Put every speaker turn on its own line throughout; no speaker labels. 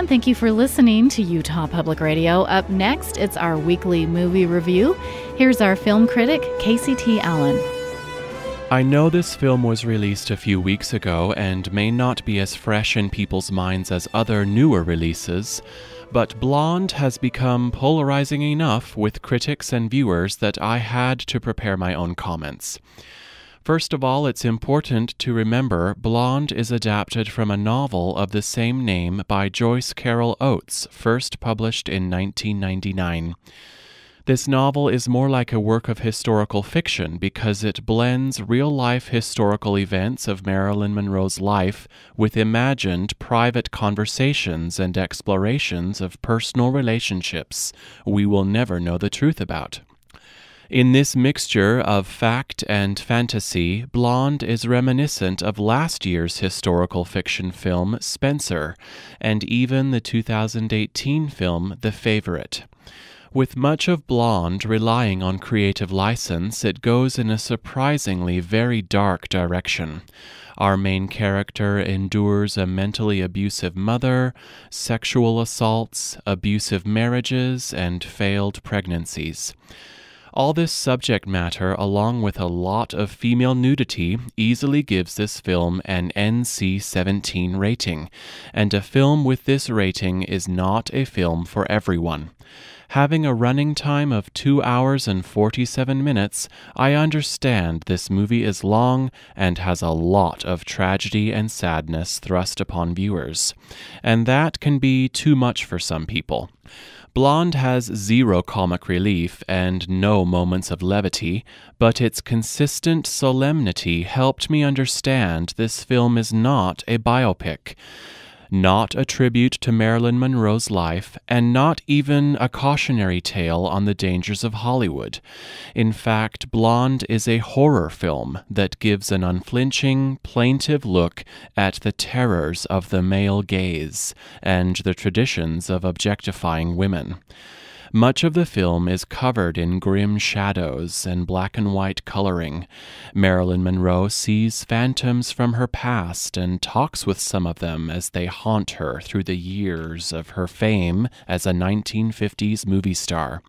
And thank you for listening to Utah Public Radio. Up next, it's our weekly movie review. Here's our film critic, Casey T. Allen.
I know this film was released a few weeks ago and may not be as fresh in people's minds as other newer releases, but Blonde has become polarizing enough with critics and viewers that I had to prepare my own comments. First of all, it's important to remember Blonde is adapted from a novel of the same name by Joyce Carol Oates, first published in 1999. This novel is more like a work of historical fiction because it blends real-life historical events of Marilyn Monroe's life with imagined private conversations and explorations of personal relationships we will never know the truth about. In this mixture of fact and fantasy, Blonde is reminiscent of last year's historical fiction film Spencer, and even the 2018 film The Favorite. With much of Blonde relying on creative license, it goes in a surprisingly very dark direction. Our main character endures a mentally abusive mother, sexual assaults, abusive marriages, and failed pregnancies. All this subject matter, along with a lot of female nudity, easily gives this film an NC-17 rating, and a film with this rating is not a film for everyone. Having a running time of 2 hours and 47 minutes, I understand this movie is long and has a lot of tragedy and sadness thrust upon viewers, and that can be too much for some people. Blonde has zero comic relief and no moments of levity, but its consistent solemnity helped me understand this film is not a biopic, not a tribute to Marilyn Monroe's life, and not even a cautionary tale on the dangers of Hollywood. In fact, Blonde is a horror film that gives an unflinching, plaintive look at the terrors of the male gaze and the traditions of objectifying women. Much of the film is covered in grim shadows and black and white coloring. Marilyn Monroe sees phantoms from her past and talks with some of them as they haunt her through the years of her fame as a 1950s movie star.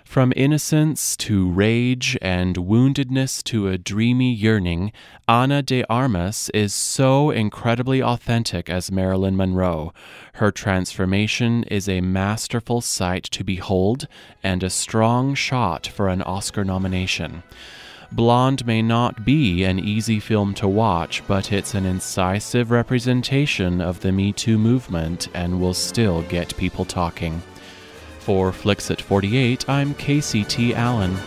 From innocence to rage and woundedness to a dreamy yearning, Ana de Armas is so incredibly authentic as Marilyn Monroe. Her transformation is a masterful sight to behold and a strong shot for an Oscar nomination. Blonde may not be an easy film to watch, but it's an incisive representation of the Me Too movement and will still get people talking. For Flix at 48, I'm Casey T. Allen.